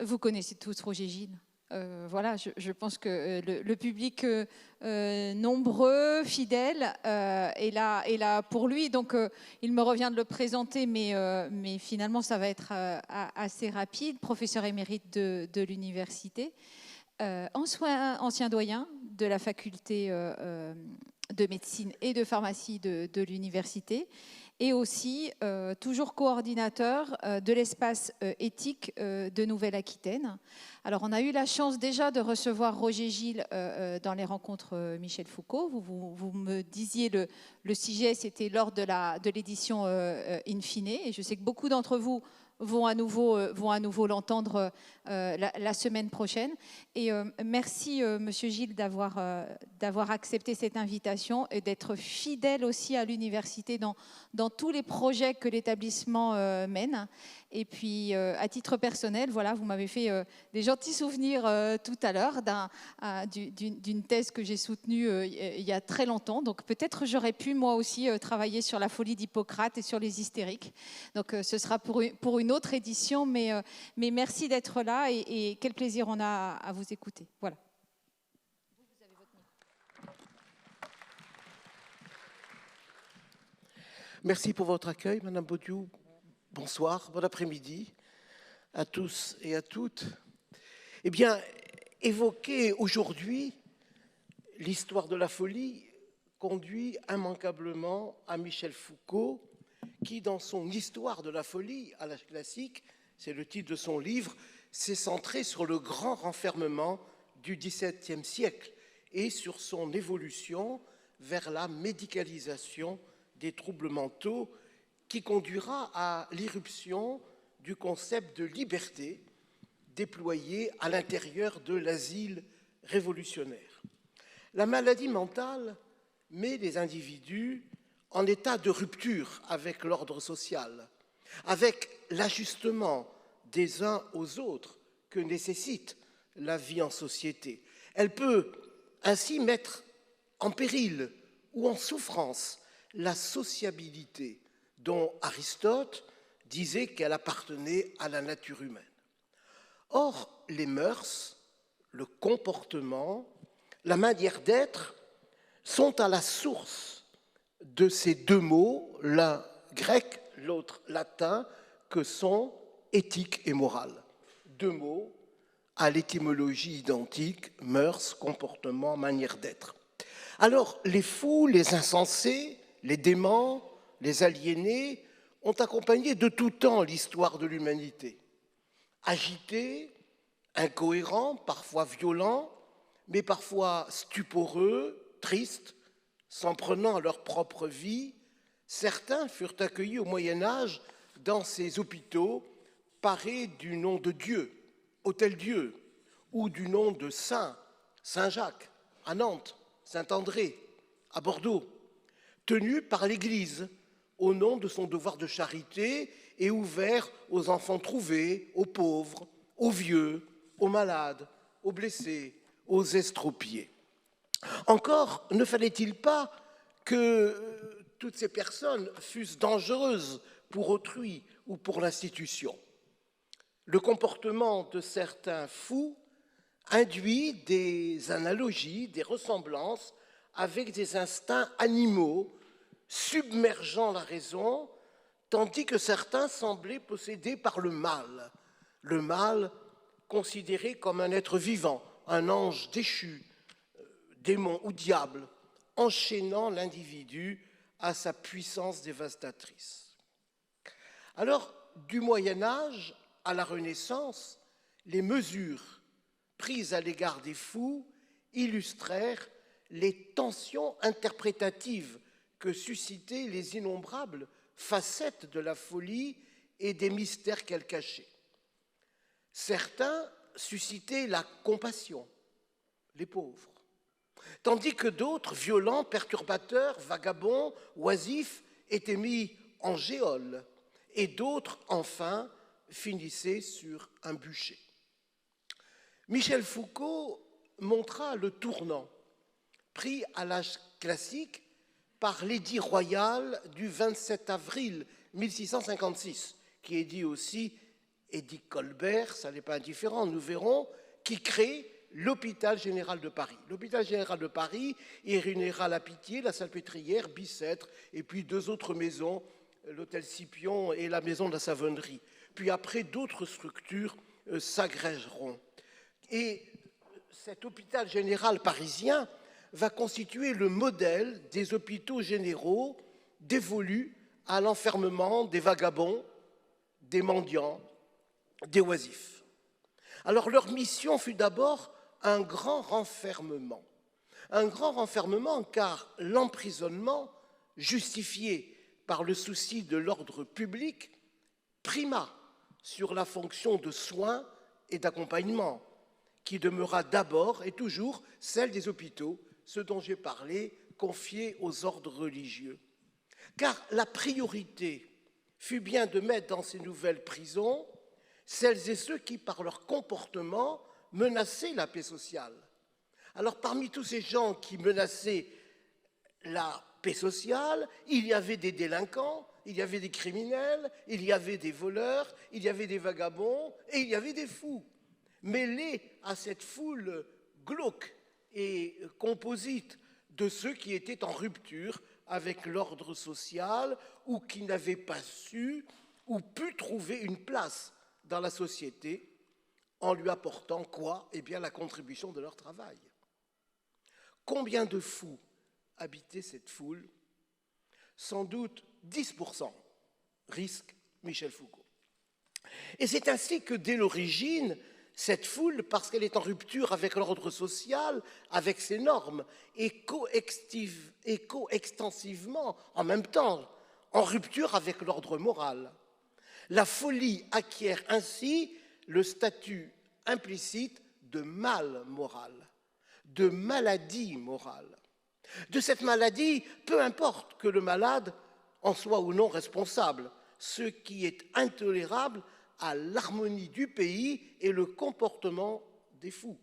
Vous connaissez tous Roger Gilles. Voilà, je pense que le public nombreux, fidèle, est là pour lui. Donc, il me revient de le présenter, mais finalement, ça va être assez rapide. Professeur émérite de l'université, ancien doyen de la faculté de médecine et de pharmacie de l'université, et aussi toujours coordinateur de l'espace éthique de Nouvelle-Aquitaine. Alors, on a eu la chance déjà de recevoir Roger Gilles dans les rencontres Michel Foucault. Vous me disiez le sujet, c'était lors de l'édition In Fine, et je sais que beaucoup d'entre vous vont à nouveau l'entendre la semaine prochaine. Et merci, Monsieur Gilles, d'avoir accepté cette invitation et d'être fidèle aussi à l'université dans tous les projets que l'établissement mène. Et puis, à titre personnel, voilà, vous m'avez fait des gentils souvenirs tout à l'heure d'une thèse que j'ai soutenue il y a très longtemps. Donc, peut-être j'aurais pu, moi aussi, travailler sur la folie d'Hippocrate et sur les hystériques. Donc, ce sera pour une autre édition, mais merci d'être là et quel plaisir on a à vous écouter. Voilà. Vous avez votre micro. Merci pour votre accueil, Madame Baudiou. Bonsoir, bon après-midi à tous et à toutes. Eh bien, évoquer aujourd'hui l'histoire de la folie conduit immanquablement à Michel Foucault, qui, dans son Histoire de la folie à l'âge classique, c'est le titre de son livre, s'est centré sur le grand renfermement du XVIIe siècle et sur son évolution vers la médicalisation des troubles mentaux qui conduira à l'irruption du concept de liberté déployé à l'intérieur de l'asile révolutionnaire. La maladie mentale met les individus en état de rupture avec l'ordre social, avec l'ajustement des uns aux autres que nécessite la vie en société. Elle peut ainsi mettre en péril ou en souffrance la sociabilité dont Aristote disait qu'elle appartenait à la nature humaine. Or, les mœurs, le comportement, la manière d'être sont à la source de ces deux mots, l'un grec, l'autre latin, que sont éthique et morale. Deux mots à l'étymologie identique, mœurs, comportement, manière d'être. Alors, les fous, les insensés, les déments, les aliénés ont accompagné de tout temps l'histoire de l'humanité. Agités, incohérents, parfois violents, mais parfois stuporeux, tristes, s'en prenant à leur propre vie, certains furent accueillis au Moyen-Âge dans ces hôpitaux parés du nom de Dieu, Hôtel-Dieu, ou du nom de Saint, Saint-Jacques, à Nantes, Saint-André, à Bordeaux, tenus par l'Église au nom de son devoir de charité et ouvert aux enfants trouvés, aux pauvres, aux vieux, aux malades, aux blessés, aux estropiés. Encore ne fallait-il pas que toutes ces personnes fussent dangereuses pour autrui ou pour l'institution. Le comportement de certains fous induit des analogies, des ressemblances avec des instincts animaux submergeant la raison, tandis que certains semblaient possédés par le mal considéré comme un être vivant, un ange déchu, démon ou diable, enchaînant l'individu à sa puissance dévastatrice. Alors, du Moyen-Âge à la Renaissance, les mesures prises à l'égard des fous illustrèrent les tensions interprétatives que suscitaient les innombrables facettes de la folie et des mystères qu'elle cachait. Certains suscitaient la compassion, les pauvres, tandis que d'autres, violents, perturbateurs, vagabonds, oisifs, étaient mis en geôle, et d'autres, enfin, finissaient sur un bûcher. Michel Foucault montra le tournant pris à l'âge classique par l'édit royal du 27 avril 1656, qui est dit aussi Édith Colbert, ça n'est pas indifférent, nous verrons, qui crée l'hôpital général de Paris. L'hôpital général de Paris, il réunira la Pitié, la Salpêtrière, Bicêtre, et puis 2 autres maisons, l'hôtel Scipion et la maison de la Savonnerie. Puis après, d'autres structures s'agrégeront. Et cet hôpital général parisien va constituer le modèle des hôpitaux généraux dévolus à l'enfermement des vagabonds, des mendiants, des oisifs. Alors leur mission fut d'abord un grand renfermement. Un grand renfermement car l'emprisonnement, justifié par le souci de l'ordre public, prima sur la fonction de soins et d'accompagnement, qui demeura d'abord et toujours celle des hôpitaux, ce dont j'ai parlé, confiés aux ordres religieux. Car la priorité fut bien de mettre dans ces nouvelles prisons celles et ceux qui, par leur comportement, menaçaient la paix sociale. Alors, parmi tous ces gens qui menaçaient la paix sociale, il y avait des délinquants, il y avait des criminels, il y avait des voleurs, il y avait des vagabonds et il y avait des fous. Mêlés à cette foule glauque et composite de ceux qui étaient en rupture avec l'ordre social ou qui n'avaient pas su ou pu trouver une place dans la société en lui apportant quoi? Eh bien, la contribution de leur travail. Combien de fous habitaient cette foule? Sans doute 10%, risque Michel Foucault. Et c'est ainsi que dès l'origine, cette foule, parce qu'elle est en rupture avec l'ordre social, avec ses normes, et coextensivement, en même temps, en rupture avec l'ordre moral. La folie acquiert ainsi le statut implicite de mal moral, de maladie morale. De cette maladie, peu importe que le malade en soit ou non responsable, ce qui est intolérable à l'harmonie du pays et le comportement des fous.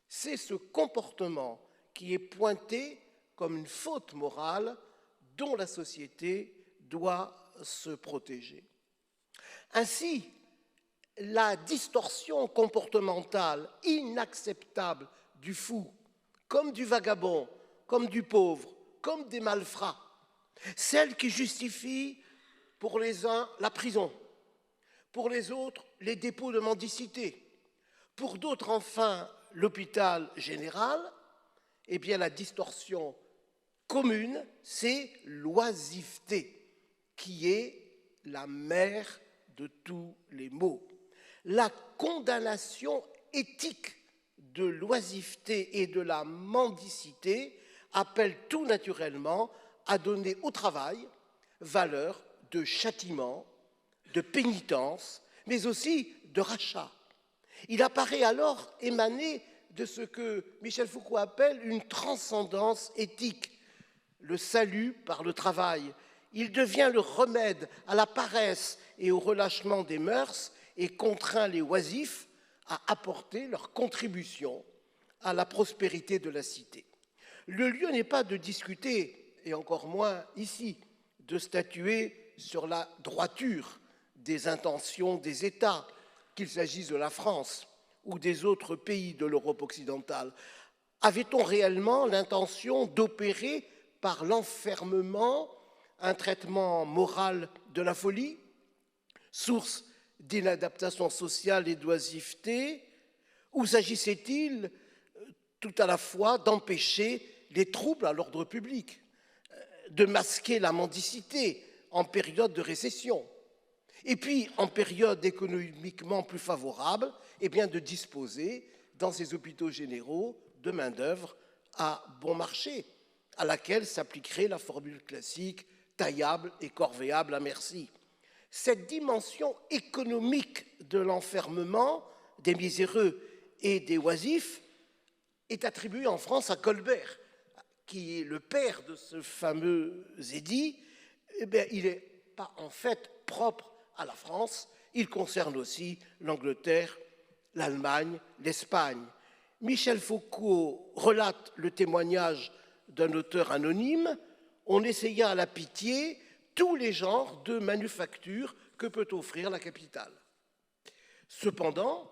C'est ce comportement qui est pointé comme une faute morale dont la société doit se protéger. Ainsi, la distorsion comportementale inacceptable du fou, comme du vagabond, comme du pauvre, comme des malfrats, celle qui justifie pour les uns la prison, pour les autres les dépôts de mendicité, pour d'autres enfin l'hôpital général, eh bien la distorsion commune, c'est l'oisiveté, qui est la mère de tous les maux. La condamnation éthique de l'oisiveté et de la mendicité appelle tout naturellement à donner au travail valeur de châtiment, de pénitence, mais aussi de rachat. Il apparaît alors émaner de ce que Michel Foucault appelle une transcendance éthique, le salut par le travail. Il devient le remède à la paresse et au relâchement des mœurs et contraint les oisifs à apporter leur contribution à la prospérité de la cité. Le lieu n'est pas de discuter, et encore moins ici, de statuer sur la droiture des intentions des États, qu'il s'agisse de la France ou des autres pays de l'Europe occidentale. Avait-on réellement l'intention d'opérer par l'enfermement un traitement moral de la folie, source d'inadaptation sociale et d'oisiveté, ou s'agissait-il tout à la fois d'empêcher les troubles à l'ordre public, de masquer la mendicité en période de récession, et puis en période économiquement plus favorable, eh bien de disposer dans ces hôpitaux généraux de main-d'œuvre à bon marché, à laquelle s'appliquerait la formule classique taillable et corvéable à merci. Cette dimension économique de l'enfermement des miséreux et des oisifs est attribuée en France à Colbert, qui est le père de ce fameux édit. Eh bien, il n'est pas en fait propre à la France, il concerne aussi l'Angleterre, l'Allemagne, l'Espagne. Michel Foucault relate le témoignage d'un auteur anonyme. On essaya à la Pitié tous les genres de manufactures que peut offrir la capitale. Cependant,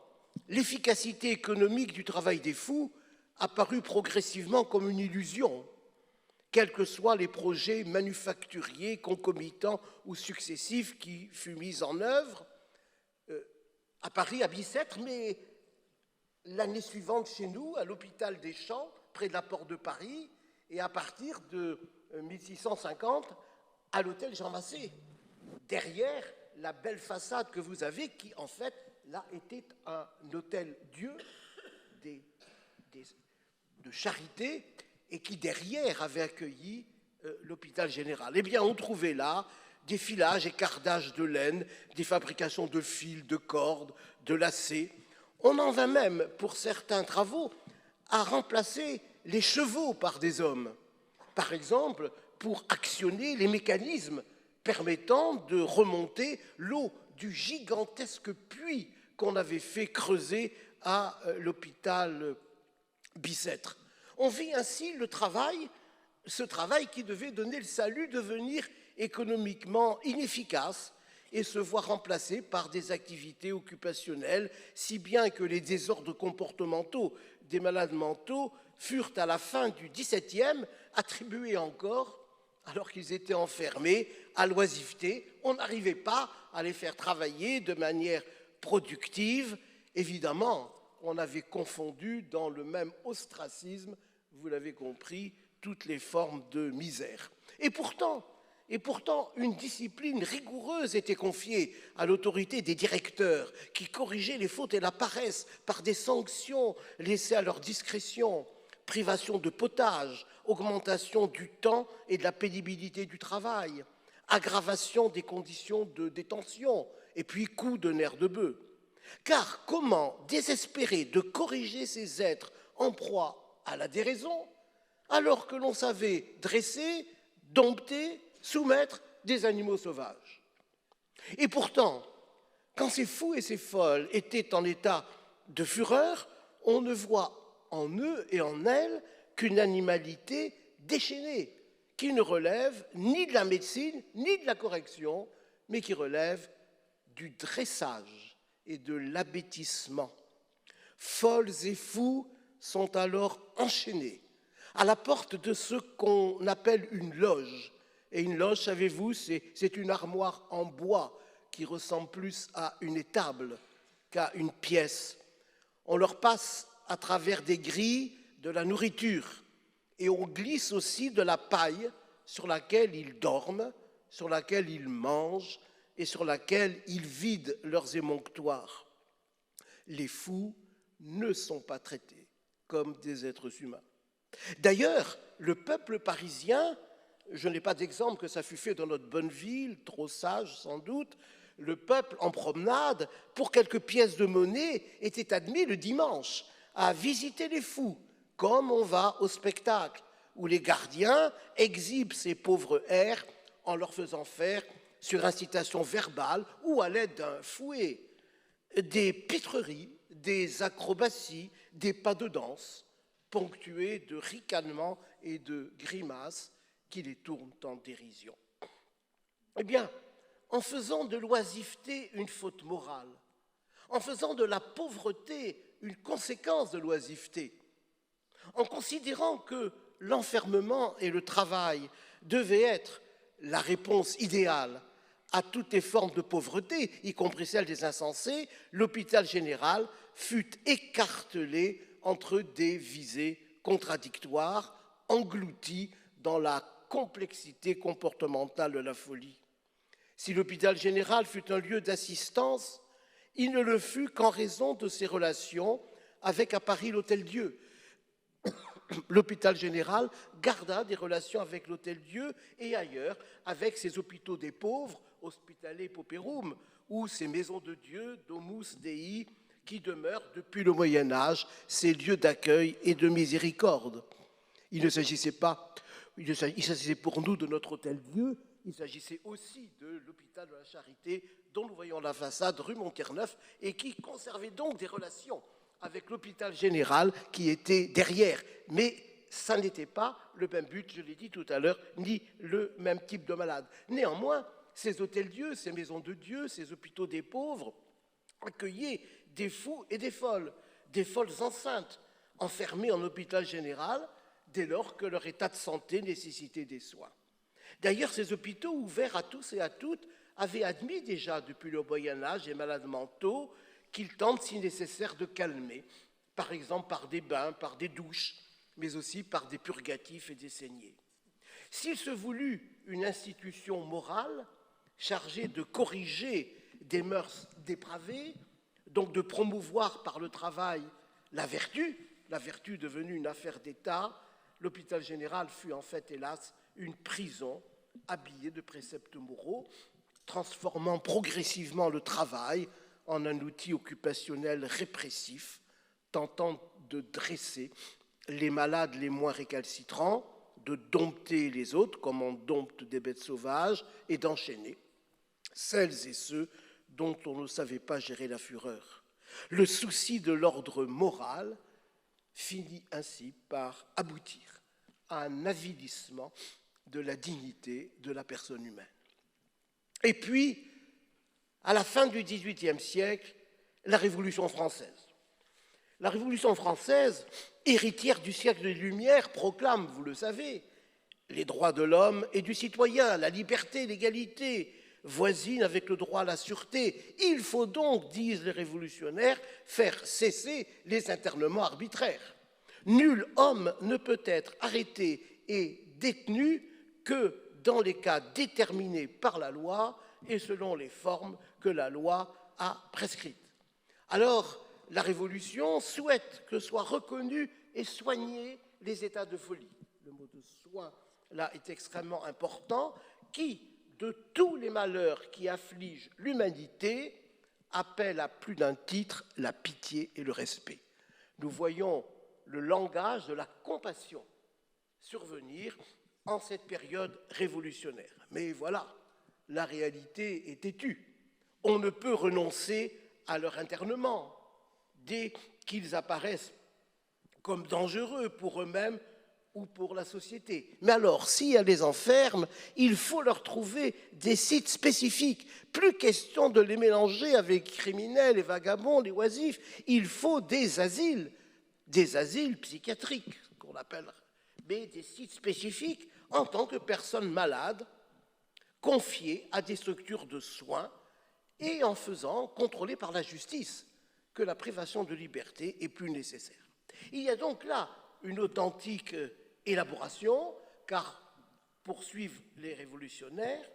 l'efficacité économique du travail des fous apparut progressivement comme une illusion, quels que soient les projets manufacturiers, concomitants ou successifs qui furent mis en œuvre à Paris, à Bicêtre, mais l'année suivante chez nous, à l'hôpital des Champs, près de la porte de Paris, et à partir de 1650, à l'hôtel Jean Massé, derrière la belle façade que vous avez, qui en fait, là, était un hôtel-dieu de charité, et qui derrière avait accueilli l'hôpital général. Eh bien, on trouvait là des filages et cardages de laine, des fabrications de fils, de cordes, de lacets. On en vint même, pour certains travaux, à remplacer les chevaux par des hommes. Par exemple, pour actionner les mécanismes permettant de remonter l'eau du gigantesque puits qu'on avait fait creuser à l'hôpital Bicêtre. On vit ainsi ce travail qui devait donner le salut, devenir économiquement inefficace et se voir remplacé par des activités occupationnelles, si bien que les désordres comportementaux des malades mentaux furent à la fin du XVIIe attribués encore, alors qu'ils étaient enfermés, à l'oisiveté. On n'arrivait pas à les faire travailler de manière productive. Évidemment, on avait confondu dans le même ostracisme, vous l'avez compris, toutes les formes de misère. Et pourtant, une discipline rigoureuse était confiée à l'autorité des directeurs qui corrigeaient les fautes et la paresse par des sanctions laissées à leur discrétion, privation de potage, augmentation du temps et de la pénibilité du travail, aggravation des conditions de détention et puis coup de nerf de bœuf. Car comment désespérer de corriger ces êtres en proie à la déraison alors que l'on savait dresser, dompter, soumettre des animaux sauvages? Et pourtant, quand ces fous et ces folles étaient en état de fureur, on ne voit en eux et en elles qu'une animalité déchaînée, qui ne relève ni de la médecine, ni de la correction, mais qui relève du dressage et de l'abêtissement. Folles et fous sont alors enchaînés à la porte de ce qu'on appelle une loge. Et une loge, savez-vous, c'est une armoire en bois qui ressemble plus à une étable qu'à une pièce. On leur passe à travers des grilles de la nourriture et on glisse aussi de la paille sur laquelle ils dorment, sur laquelle ils mangent et sur laquelle ils vident leurs émonctoires. Les fous ne sont pas traités comme des êtres humains. D'ailleurs, le peuple parisien, je n'ai pas d'exemple que ça fût fait dans notre bonne ville, trop sage sans doute, le peuple en promenade, pour quelques pièces de monnaie, était admis le dimanche à visiter les fous, comme on va au spectacle, où les gardiens exhibent ces pauvres airs en leur faisant faire, sur incitation verbale ou à l'aide d'un fouet, des pitreries, des acrobaties, des pas de danse, ponctués de ricanements et de grimaces qui les tournent en dérision. Eh bien, en faisant de l'oisiveté une faute morale, en faisant de la pauvreté une conséquence de l'oisiveté, en considérant que l'enfermement et le travail devaient être la réponse idéale à toutes les formes de pauvreté, y compris celle des insensés, l'hôpital général fut écartelé entre des visées contradictoires, englouti dans la complexité comportementale de la folie. Si l'hôpital général fut un lieu d'assistance, il ne le fut qu'en raison de ses relations avec à Paris l'Hôtel-Dieu. L'hôpital général garda des relations avec l'Hôtel-Dieu et ailleurs avec ses hôpitaux des pauvres, Hospitale Pauperum, ou ses maisons de Dieu, Domus Dei, qui demeurent depuis le Moyen-Âge ces lieux d'accueil et de miséricorde. Il s'agissait pour nous de notre Hôtel-Dieu, il s'agissait aussi de l'hôpital de la Charité, dont nous voyons la façade rue Monterneuf, et qui conservait donc des relations avec l'hôpital général qui était derrière. Mais ça n'était pas le même but, je l'ai dit tout à l'heure, ni le même type de malade. Néanmoins, ces hôtels-dieux, ces maisons de Dieu, ces hôpitaux des pauvres, accueillait des fous et des folles enceintes, enfermées en hôpital général dès lors que leur état de santé nécessitait des soins. D'ailleurs, ces hôpitaux ouverts à tous et à toutes avaient admis déjà depuis le Moyen-Âge les malades mentaux qu'ils tentent si nécessaire de calmer, par exemple par des bains, par des douches, mais aussi par des purgatifs et des saignées. S'il se voulut une institution morale chargée de corriger des mœurs dépravées, donc de promouvoir par le travail la vertu devenue une affaire d'État, l'hôpital général fut en fait, hélas, une prison habillée de préceptes moraux, transformant progressivement le travail en un outil occupationnel répressif, tentant de dresser les malades les moins récalcitrants, de dompter les autres comme on dompte des bêtes sauvages et d'enchaîner celles et ceux dont on ne savait pas gérer la fureur. Le souci de l'ordre moral finit ainsi par aboutir à un avilissement de la dignité de la personne humaine. Et puis, à la fin du XVIIIe siècle, la Révolution française. La Révolution française, héritière du siècle des Lumières, proclame, vous le savez, les droits de l'homme et du citoyen, la liberté, l'égalité, voisine avec le droit à la sûreté. Il faut donc, disent les révolutionnaires, faire cesser les internements arbitraires. Nul homme ne peut être arrêté et détenu que dans les cas déterminés par la loi et selon les formes que la loi a prescrites. Alors, la Révolution souhaite que soient reconnus et soignés les états de folie. Le mot de soin, là, est extrêmement important, qui, de tous les malheurs qui affligent l'humanité, appelle à plus d'un titre la pitié et le respect. Nous voyons le langage de la compassion survenir en cette période révolutionnaire. Mais voilà, la réalité est têtue. On ne peut renoncer à leur internement dès qu'ils apparaissent comme dangereux pour eux-mêmes ou pour la société. Mais alors, si elle les enferme, il faut leur trouver des sites spécifiques. Plus question de les mélanger avec les criminels, les vagabonds, les oisifs. Il faut des asiles psychiatriques, qu'on appelle, mais des sites spécifiques en tant que personnes malades, confiées à des structures de soins et en faisant contrôler par la justice que la privation de liberté est plus nécessaire. Il y a donc là une authentique élaboration, car poursuivent les révolutionnaires,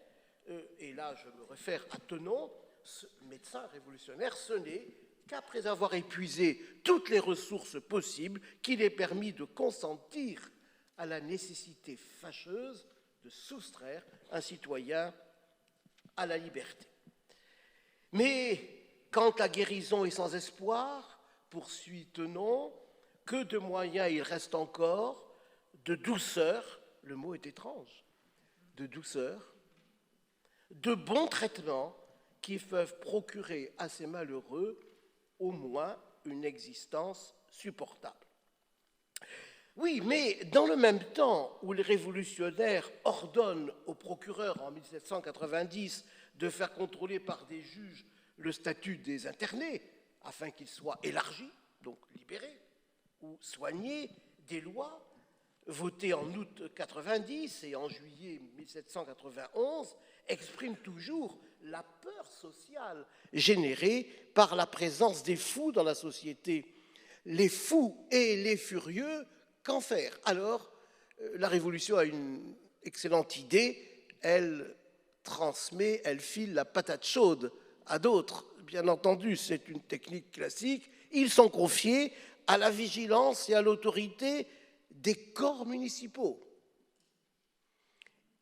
et là je me réfère à Tenon, ce médecin révolutionnaire, ce n'est qu'après avoir épuisé toutes les ressources possibles qu'il est permis de consentir à la nécessité fâcheuse de soustraire un citoyen à la liberté. Mais quand la guérison est sans espoir, poursuit Tenon, que de moyens il reste encore, de douceur, le mot est étrange, de douceur, de bons traitements qui peuvent procurer à ces malheureux au moins une existence supportable. Oui, mais dans le même temps où les révolutionnaires ordonnent au procureur en 1790 de faire contrôler par des juges le statut des internés afin qu'il soit élargi, donc libéré, ou soigné, des lois votées en août 90 et en juillet 1791 expriment toujours la peur sociale générée par la présence des fous dans la société. Les fous et les furieux, qu'en faire? Alors, la Révolution a une excellente idée, elle transmet, elle file la patate chaude à d'autres. Bien entendu, c'est une technique classique. Ils sont confiés à la vigilance et à l'autorité des corps municipaux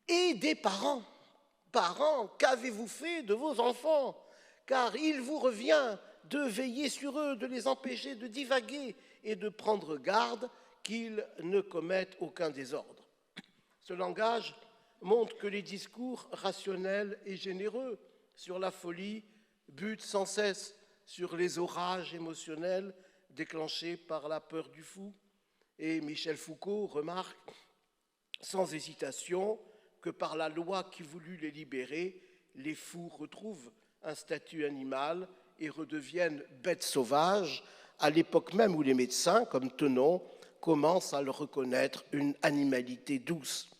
et des parents. Parents, qu'avez-vous fait de vos enfants? Car il vous revient de veiller sur eux, de les empêcher de divaguer et de prendre garde qu'ils ne commettent aucun désordre. Ce langage montre que les discours rationnels et généreux sur la folie butent sans cesse sur les orages émotionnels déclenchés par la peur du fou. Et Michel Foucault remarque sans hésitation que par la loi qui voulut les libérer, les fous retrouvent un statut animal et redeviennent bêtes sauvages, à l'époque même où les médecins, comme Tenon, commencent à leur reconnaître une animalité douce.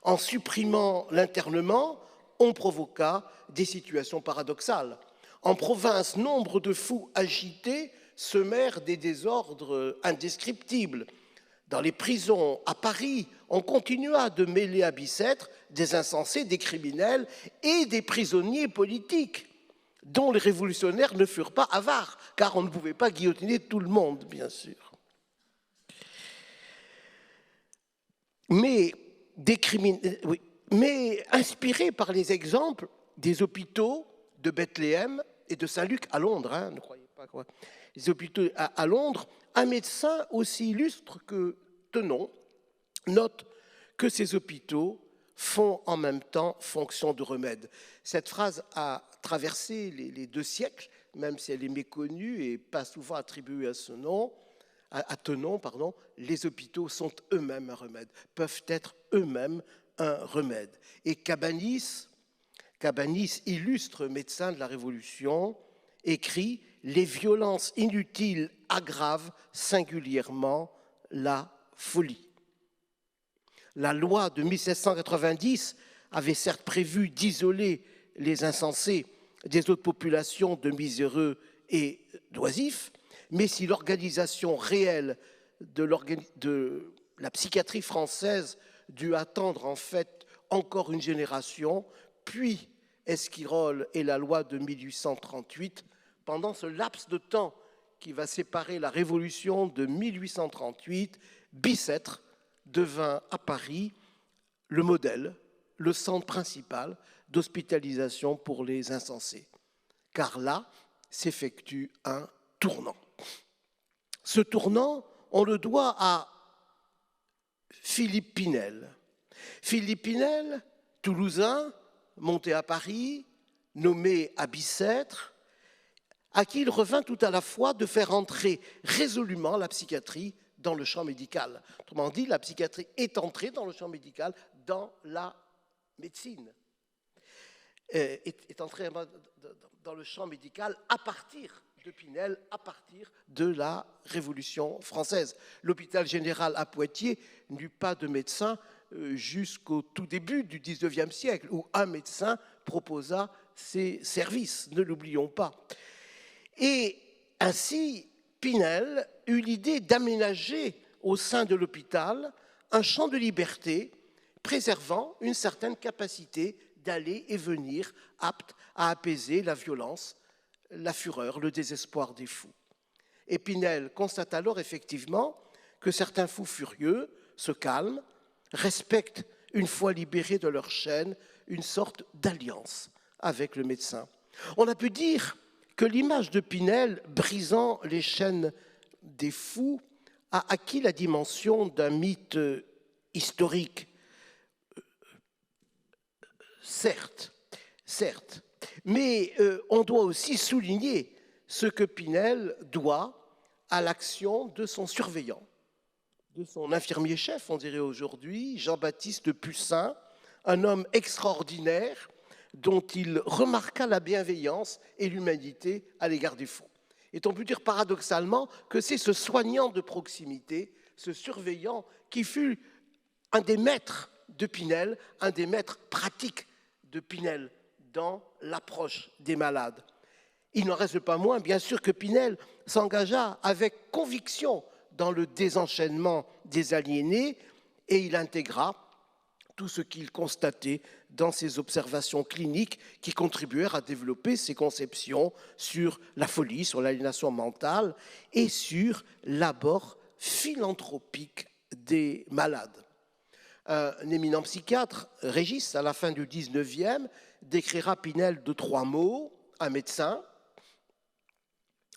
En supprimant l'internement, on provoqua des situations paradoxales. En province, nombre de fous agités semèrent des désordres indescriptibles. Dans les prisons à Paris, on continua de mêler à Bicêtre des insensés, des criminels et des prisonniers politiques, dont les révolutionnaires ne furent pas avares, car on ne pouvait pas guillotiner tout le monde, bien sûr. Mais inspirés par les exemples des hôpitaux de Bethléem et de Saint-Luc à Londres, hein, ne croyez pas quoi. Les hôpitaux à Londres, un médecin aussi illustre que Tenon note que ces hôpitaux font en même temps fonction de remède. Cette phrase a traversé les 2 siècles, même si elle est méconnue et pas souvent attribuée à ce nom, à Tenon, pardon. Les hôpitaux sont eux-mêmes un remède, peuvent être eux-mêmes un remède. Et Cabanis, illustre médecin de la Révolution, écrit « Les violences inutiles aggravent singulièrement la folie ». La loi de 1790 avait certes prévu d'isoler les insensés des autres populations de miséreux et d'oisifs, mais si l'organisation réelle de la psychiatrie française dut attendre en fait encore une génération, puis Esquirol et la loi de 1838, pendant ce laps de temps qui va séparer la Révolution de 1838, Bicêtre devint à Paris le modèle, le centre principal d'hospitalisation pour les insensés. Car là s'effectue un tournant. Ce tournant, on le doit à Philippe Pinel. Philippe Pinel, toulousain, monté à Paris, nommé à Bicêtre, à qui il revint tout à la fois de faire entrer résolument la psychiatrie dans le champ médical. Autrement dit, la psychiatrie est entrée dans le champ médical, dans la médecine. Est entrée dans le champ médical à partir de Pinel, à partir de la Révolution française. L'hôpital général à Poitiers n'eut pas de médecin jusqu'au tout début du XIXe siècle, où un médecin proposa ses services, ne l'oublions pas. Et ainsi, Pinel eut l'idée d'aménager au sein de l'hôpital un champ de liberté préservant une certaine capacité d'aller et venir, apte à apaiser la violence, la fureur, le désespoir des fous. Et Pinel constate alors effectivement que certains fous furieux se calment, respectent, une fois libérés de leur chaîne, une sorte d'alliance avec le médecin. On a pu dire que l'image de Pinel, brisant les chaînes des fous, a acquis la dimension d'un mythe historique. Certes, mais on doit aussi souligner ce que Pinel doit à l'action de son surveillant, de son infirmier-chef, on dirait aujourd'hui, Jean-Baptiste Pussin, un homme extraordinaire dont il remarqua la bienveillance et l'humanité à l'égard des fous. Et on peut dire paradoxalement que c'est ce soignant de proximité, ce surveillant, qui fut un des maîtres de Pinel, un des maîtres pratiques de Pinel dans l'approche des malades. Il n'en reste pas moins, bien sûr, que Pinel s'engagea avec conviction dans le désenchaînement des aliénés et il intégra tout ce qu'il constatait dans ses observations cliniques qui contribuèrent à développer ses conceptions sur la folie, sur l'aliénation mentale et sur l'abord philanthropique des malades. Un éminent psychiatre, Régis, à la fin du XIXe, décrira Pinel de 3 mots: un médecin,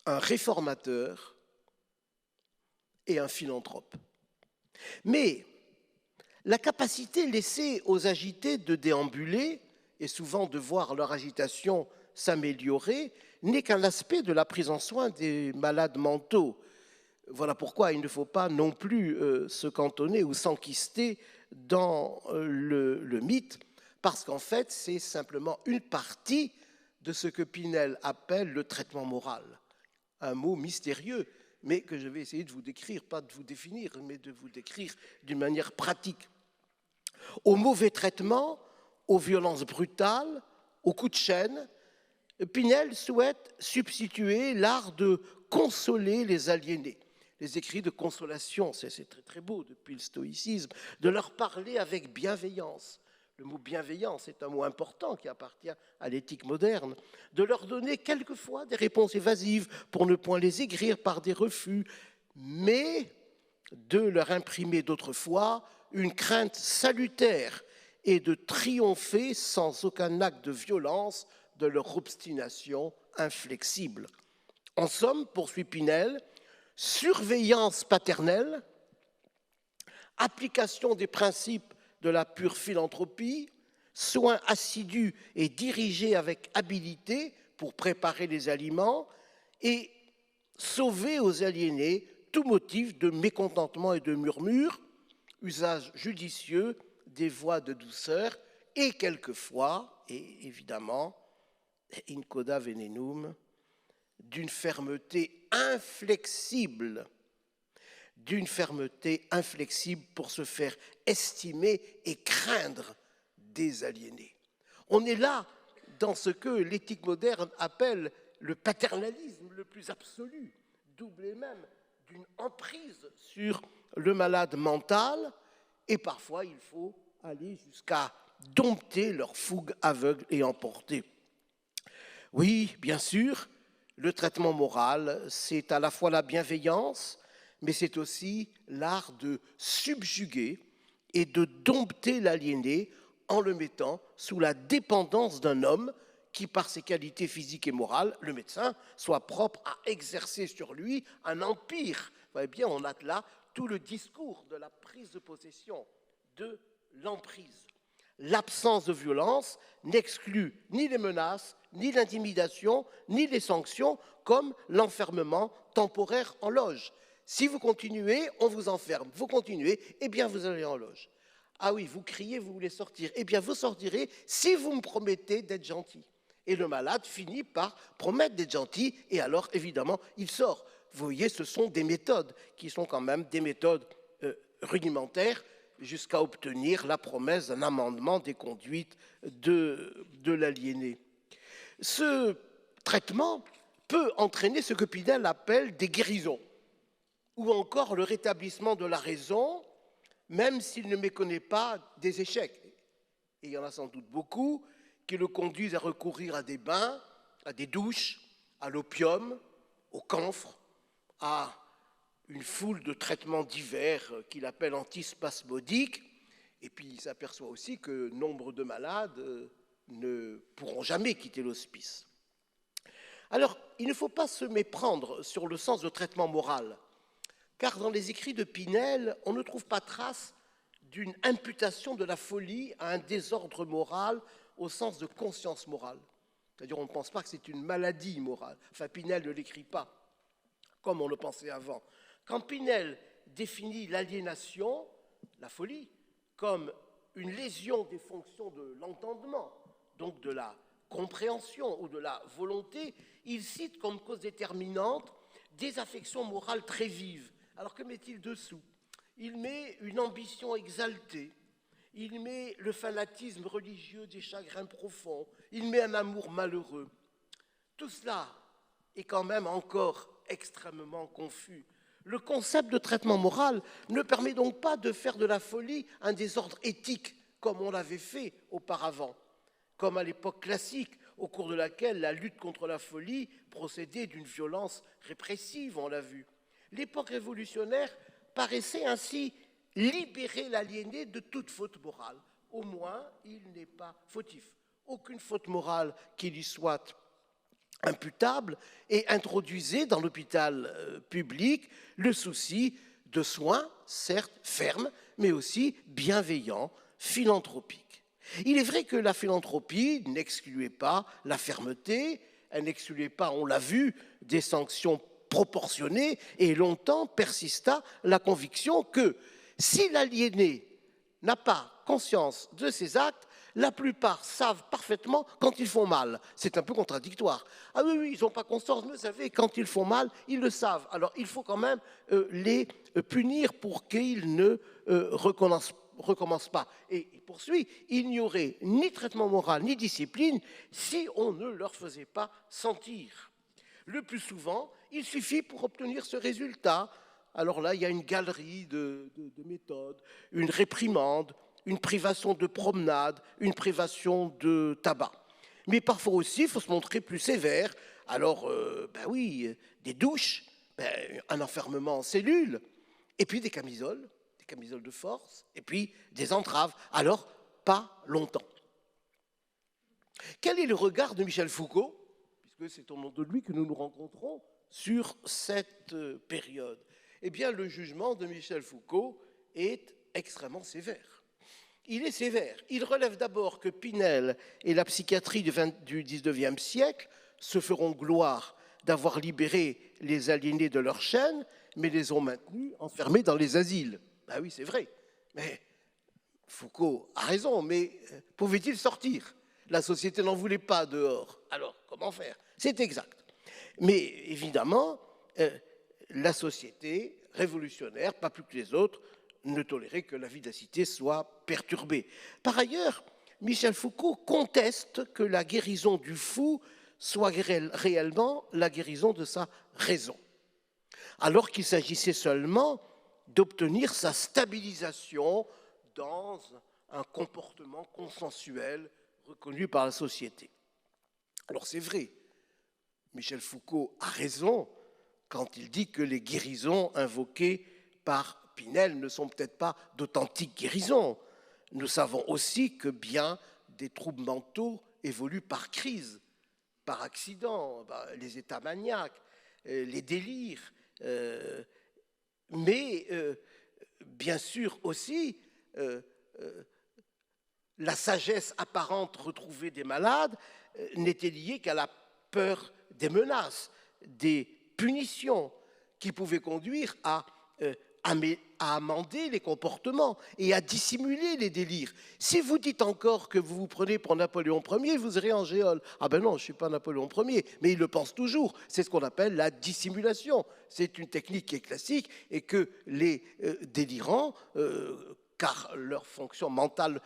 un réformateur et un philanthrope. Mais la capacité laissée aux agités de déambuler et souvent de voir leur agitation s'améliorer n'est qu'un aspect de la prise en soin des malades mentaux. Voilà pourquoi il ne faut pas non plus se cantonner ou s'enquister dans le mythe, parce qu'en fait, c'est simplement une partie de ce que Pinel appelle le traitement moral. Un mot mystérieux, mais que je vais essayer de vous décrire, pas de vous définir, mais de vous décrire d'une manière pratique. Au mauvais traitement, aux violences brutales, aux coups de chaîne, Pinel souhaite substituer l'art de consoler les aliénés. Les écrits de consolation, c'est très très beau depuis le stoïcisme, de leur parler avec bienveillance. Le mot bienveillance est un mot important qui appartient à l'éthique moderne. De leur donner quelquefois des réponses évasives pour ne point les aigrir par des refus, mais de leur imprimer d'autres fois une crainte salutaire et de triompher sans aucun acte de violence de leur obstination inflexible. En somme, poursuit Pinel, surveillance paternelle, application des principes de la pure philanthropie, soins assidus et dirigés avec habileté pour préparer les aliments et sauver aux aliénés tout motif de mécontentement et de murmure, usage judicieux des voies de douceur et quelquefois, et évidemment, in coda venenum, d'une fermeté inflexible pour se faire estimer et craindre des aliénés. On est là dans ce que l'éthique moderne appelle le paternalisme le plus absolu, doublé même d'une emprise sur le malade mental, et parfois il faut aller jusqu'à dompter leur fougue aveugle et emportée. Oui, bien sûr, le traitement moral, c'est à la fois la bienveillance, mais c'est aussi l'art de subjuguer et de dompter l'aliéné en le mettant sous la dépendance d'un homme qui, par ses qualités physiques et morales, le médecin, soit propre à exercer sur lui un empire. Vous voyez bien, on a là tout le discours de la prise de possession de l'emprise. L'absence de violence n'exclut ni les menaces, ni l'intimidation, ni les sanctions, comme l'enfermement temporaire en loge. Si vous continuez, on vous enferme. Vous continuez, eh bien vous allez en loge. Ah oui, vous criez, vous voulez sortir. Eh bien vous sortirez si vous me promettez d'être gentil. Et le malade finit par promettre d'être gentil, et alors évidemment il sort. Vous voyez, ce sont des méthodes qui sont quand même des méthodes rudimentaires, jusqu'à obtenir la promesse d'un amendement des conduites de l'aliéné. Ce traitement peut entraîner ce que Pinel appelle des guérisons, ou encore le rétablissement de la raison, même s'il ne méconnaît pas des échecs. Et il y en a sans doute beaucoup qui le conduisent à recourir à des bains, à des douches, à l'opium, au camphre, à une foule de traitements divers qu'il appelle antispasmodiques, et puis il s'aperçoit aussi que nombre de malades ne pourront jamais quitter l'hospice. Alors, il ne faut pas se méprendre sur le sens de traitement moral, car dans les écrits de Pinel, on ne trouve pas trace d'une imputation de la folie à un désordre moral au sens de conscience morale. C'est-à-dire, on ne pense pas que c'est une maladie morale. Enfin, Pinel ne l'écrit pas, comme on le pensait avant. Quand Pinel définit l'aliénation, la folie, comme une lésion des fonctions de l'entendement, donc de la compréhension ou de la volonté, il cite comme cause déterminante des affections morales très vives. Alors que met-il dessous? Il met une ambition exaltée, il met le fanatisme religieux des chagrins profonds, il met un amour malheureux. Tout cela est quand même encore extrêmement confus. Le concept de traitement moral ne permet donc pas de faire de la folie un désordre éthique comme on l'avait fait auparavant, comme à l'époque classique, au cours de laquelle la lutte contre la folie procédait d'une violence répressive, on l'a vu. L'époque révolutionnaire paraissait ainsi libérer l'aliéné de toute faute morale. Au moins, il n'est pas fautif. Aucune faute morale qui lui soit imputable et introduisait dans l'hôpital public le souci de soins, certes fermes, mais aussi bienveillants, philanthropiques. Il est vrai que la philanthropie n'excluait pas la fermeté, elle n'excluait pas, on l'a vu, des sanctions proportionnées, et longtemps persista la conviction que si l'aliéné n'a pas conscience de ses actes, la plupart savent parfaitement quand ils font mal. C'est un peu contradictoire. Ah oui, oui, ils n'ont pas conscience, mais vous savez, quand ils font mal, ils le savent. Alors il faut quand même les punir pour qu'ils ne recommencent pas. Et il poursuit, il n'y aurait ni traitement moral ni discipline si on ne leur faisait pas sentir. Le plus souvent, il suffit pour obtenir ce résultat. Alors là, il y a une galerie de méthodes, une réprimande, une privation de promenade, une privation de tabac. Mais parfois aussi, il faut se montrer plus sévère. Alors, ben oui, des douches, un enfermement en cellule, et puis des camisoles de force, et puis des entraves. Alors, pas longtemps. Quel est le regard de Michel Foucault, puisque c'est au nom de lui que nous nous rencontrons, sur cette période? Eh bien, le jugement de Michel Foucault est extrêmement sévère. Il est sévère. Il relève d'abord que Pinel et la psychiatrie du XIXe siècle se feront gloire d'avoir libéré les aliénés de leur chaîne, mais les ont maintenus enfermés dans les asiles. Ben oui, c'est vrai. Mais Foucault a raison, mais pouvait-il sortir? La société n'en voulait pas dehors. Alors, comment faire? C'est exact. Mais évidemment, la société révolutionnaire, pas plus que les autres, ne tolérait que la vie de la cité soit perturbée. Par ailleurs, Michel Foucault conteste que la guérison du fou soit réellement la guérison de sa raison, alors qu'il s'agissait seulement d'obtenir sa stabilisation dans un comportement consensuel reconnu par la société. Alors c'est vrai, Michel Foucault a raison quand il dit que les guérisons invoquées par Pinel ne sont peut-être pas d'authentiques guérisons. Nous savons aussi que bien des troubles mentaux évoluent par crise, par accident, les états maniaques, les délires, mais bien sûr aussi la sagesse apparente retrouvée des malades n'était liée qu'à la peur des menaces, des punitions qui pouvaient conduire à amender les comportements et à dissimuler les délires. Si vous dites encore que vous vous prenez pour Napoléon Ier, vous irez en géole. Ah ben non, je ne suis pas Napoléon Ier, mais il le pense toujours. C'est ce qu'on appelle la dissimulation. C'est une technique qui est classique et que les délirants, car leur fonction mentale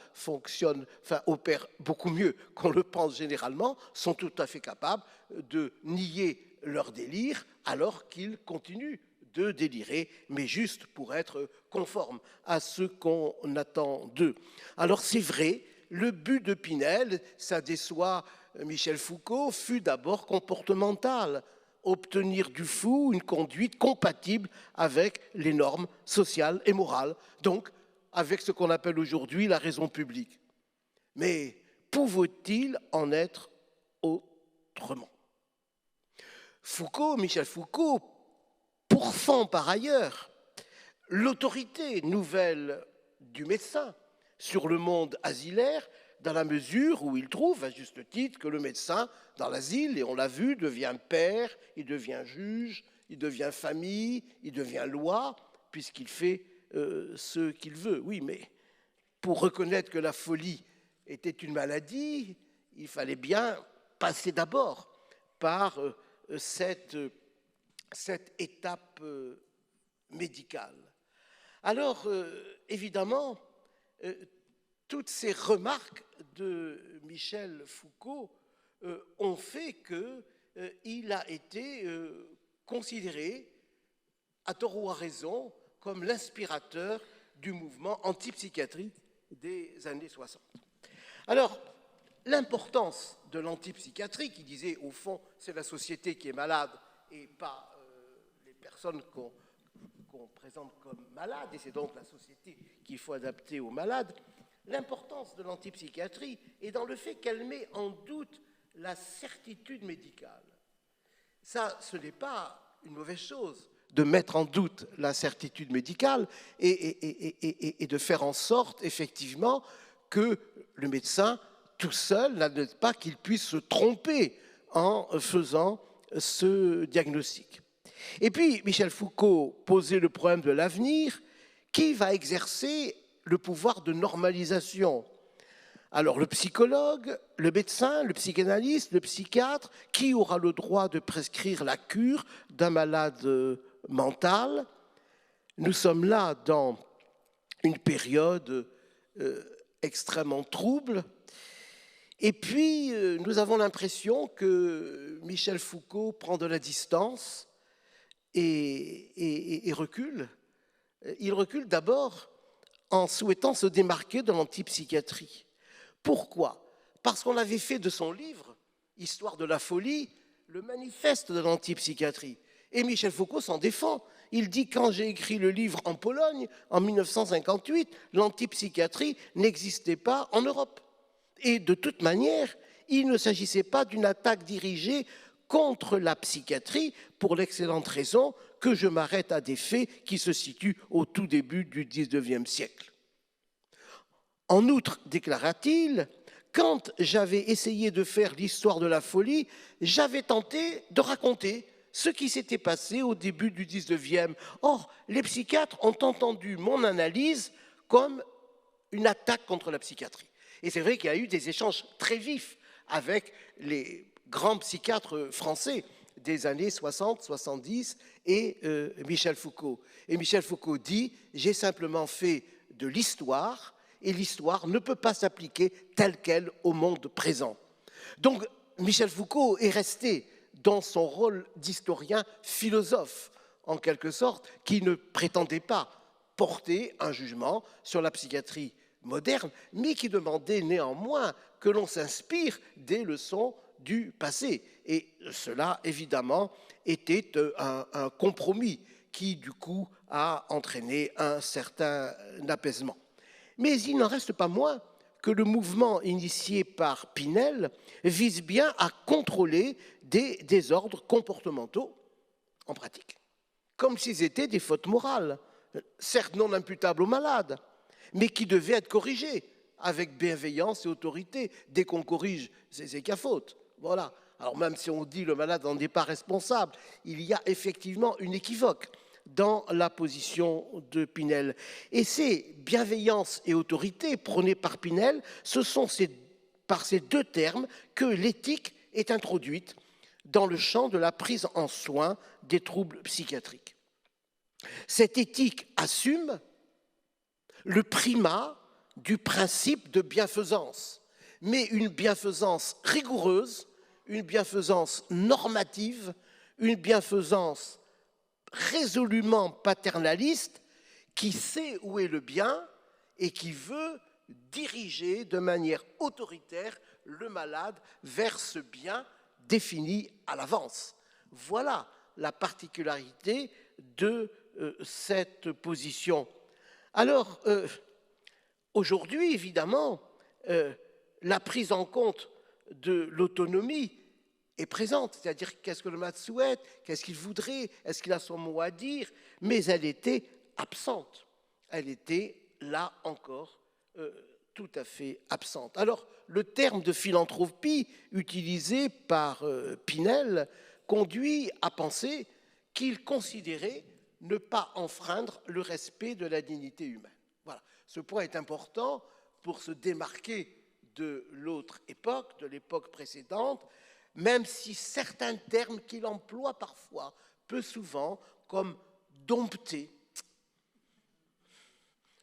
opère beaucoup mieux qu'on le pense généralement, sont tout à fait capables de nier leur délire alors qu'ils continuent de délirer, mais juste pour être conformes à ce qu'on attend d'eux. Alors c'est vrai, le but de Pinel, ça déçoit Michel Foucault, fut d'abord comportemental, obtenir du fou une conduite compatible avec les normes sociales et morales, donc avec ce qu'on appelle aujourd'hui la raison publique. Mais pouvait-il en être autrement? Michel Foucault, pourfend par ailleurs l'autorité nouvelle du médecin sur le monde asilaire, dans la mesure où il trouve, à juste titre, que le médecin, dans l'asile, et on l'a vu, devient père, il devient juge, il devient famille, il devient loi, puisqu'il fait ce qu'il veut. Oui, mais pour reconnaître que la folie était une maladie, il fallait bien passer d'abord par cette étape médicale. Alors, évidemment, toutes ces remarques de Michel Foucault ont fait qu'il a été considéré, à tort ou à raison, comme l'inspirateur du mouvement antipsychiatrique des années 60. Alors, l'importance de l'antipsychiatrie, qui disait, au fond, c'est la société qui est malade et pas les personnes qu'on présente comme malades, et c'est donc la société qu'il faut adapter aux malades. L'importance de l'antipsychiatrie est dans le fait qu'elle met en doute la certitude médicale. Ça, ce n'est pas une mauvaise chose de mettre en doute la certitude médicale et de faire en sorte, effectivement, que le médecin, tout seul, n'admette pas qu'il puisse se tromper en faisant ce diagnostic. Et puis, Michel Foucault posait le problème de l'avenir. Qui va exercer le pouvoir de normalisation? Alors, le psychologue, le médecin, le psychanalyste, le psychiatre, qui aura le droit de prescrire la cure d'un malade mental? Nous sommes là dans une période extrêmement trouble. Et puis, nous avons l'impression que Michel Foucault prend de la distance et recule. Il recule d'abord en souhaitant se démarquer de l'antipsychiatrie. Pourquoi? Parce qu'on avait fait de son livre, Histoire de la folie, le manifeste de l'antipsychiatrie. Et Michel Foucault s'en défend. Il dit, quand j'ai écrit le livre en Pologne, en 1958, l'antipsychiatrie n'existait pas en Europe. Et de toute manière, il ne s'agissait pas d'une attaque dirigée contre la psychiatrie, pour l'excellente raison que je m'arrête à des faits qui se situent au tout début du XIXe siècle. En outre, déclara-t-il, quand j'avais essayé de faire l'histoire de la folie, j'avais tenté de raconter ce qui s'était passé au début du XIXe. Or, les psychiatres ont entendu mon analyse comme une attaque contre la psychiatrie. Et c'est vrai qu'il y a eu des échanges très vifs avec les grands psychiatres français des années 60, 70 et Michel Foucault. Et Michel Foucault dit, j'ai simplement fait de l'histoire, et l'histoire ne peut pas s'appliquer telle qu'elle au monde présent. Donc, Michel Foucault est resté dans son rôle d'historien philosophe, en quelque sorte, qui ne prétendait pas porter un jugement sur la psychiatrie moderne, mais qui demandait néanmoins que l'on s'inspire des leçons du passé. Et cela, évidemment, était un compromis qui, du coup, a entraîné un certain apaisement. Mais il n'en reste pas moins que le mouvement initié par Pinel vise bien à contrôler des désordres comportementaux en pratique, comme s'ils étaient des fautes morales, certes non imputables aux malades, mais qui devaient être corrigés avec bienveillance et autorité. Dès qu'on corrige, c'est qu'il y a faute. Voilà. Alors même si on dit le malade n'en est pas responsable, il y a effectivement une équivoque dans la position de Pinel. Et ces bienveillance et autorité prônées par Pinel, ce sont par ces deux termes que l'éthique est introduite dans le champ de la prise en soin des troubles psychiatriques. Cette éthique assume le primat du principe de bienfaisance, mais une bienfaisance rigoureuse, une bienfaisance normative, une bienfaisance résolument paternaliste qui sait où est le bien et qui veut diriger de manière autoritaire le malade vers ce bien défini à l'avance. Voilà la particularité de cette position. Alors, aujourd'hui, évidemment, la prise en compte de l'autonomie est présente, c'est-à-dire qu'est-ce que le malade souhaite, qu'est-ce qu'il voudrait, est-ce qu'il a son mot à dire, mais elle était absente. Elle était, là encore, tout à fait absente. Alors, le terme de philanthropie utilisé par Pinel conduit à penser qu'il considérait ne pas enfreindre le respect de la dignité humaine. Voilà. Ce point est important pour se démarquer de l'autre époque, de l'époque précédente, même si certains termes qu'il emploie parfois, peu souvent, comme dompter,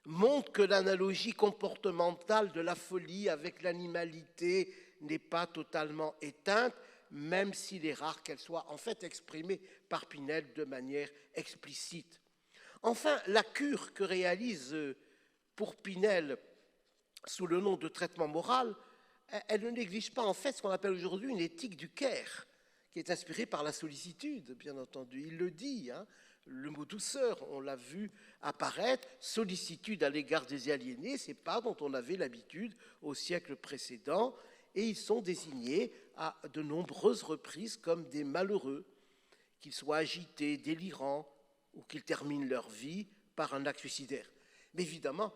montrent que l'analogie comportementale de la folie avec l'animalité n'est pas totalement éteinte, même s'il est rare qu'elle soit en fait exprimée par Pinel de manière explicite. Enfin, la cure que réalise pour Pinel sous le nom de traitement moral, elle ne néglige pas en fait ce qu'on appelle aujourd'hui une éthique du care, qui est inspirée par la sollicitude, bien entendu. Il le dit, hein, le mot douceur, on l'a vu apparaître, sollicitude à l'égard des aliénés, c'est pas dont on avait l'habitude au siècle précédent, et ils sont désignés à de nombreuses reprises comme des malheureux, qu'ils soient agités, délirants, ou qu'ils terminent leur vie par un acte suicidaire. Mais évidemment,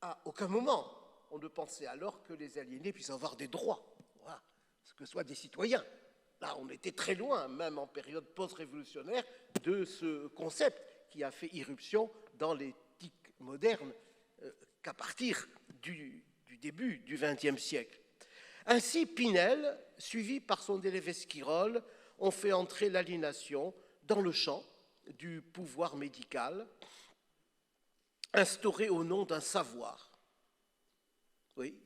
à aucun moment, on ne pensait alors que les aliénés puissent avoir des droits, voilà, que ce soit des citoyens. Là, on était très loin, même en période post-révolutionnaire, de ce concept qui a fait irruption dans l'éthique moderne qu'à partir du début du XXe siècle. Ainsi, Pinel, suivi par son élève Esquirol, ont fait entrer l'aliénation dans le champ du pouvoir médical, instauré au nom d'un savoir. Oui,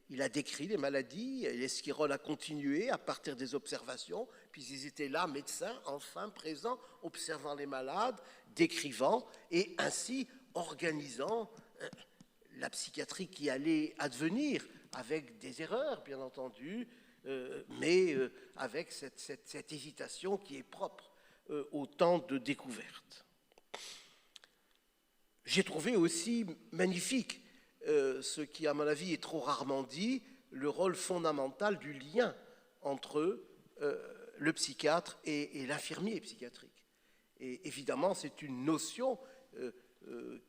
il a décrit les maladies, et l'Esquirol a continué à partir des observations, puis ils étaient là, médecins, enfin présents, observant les malades, décrivant, et ainsi organisant la psychiatrie qui allait advenir, avec des erreurs, bien entendu, mais avec cette hésitation qui est propre au temps de découverte. J'ai trouvé aussi magnifique ce qui, à mon avis, est trop rarement dit, le rôle fondamental du lien entre le psychiatre et l'infirmier psychiatrique. Et évidemment, c'est une notion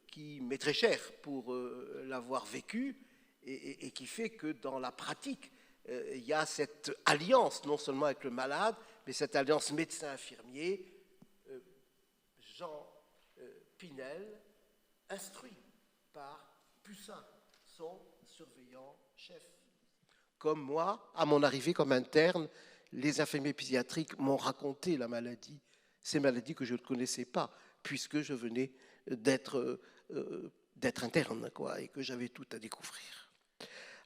qui m'est très chère pour l'avoir vécue et qui fait que dans la pratique, il y a cette alliance, non seulement avec le malade, mais cette alliance médecin-infirmier. Jean Pinel, instruit par Pussin, son surveillant-chef. Comme moi, à mon arrivée comme interne, les infirmiers psychiatriques m'ont raconté la maladie, ces maladies que je ne connaissais pas, puisque je venais d'être interne, quoi, et que j'avais tout à découvrir.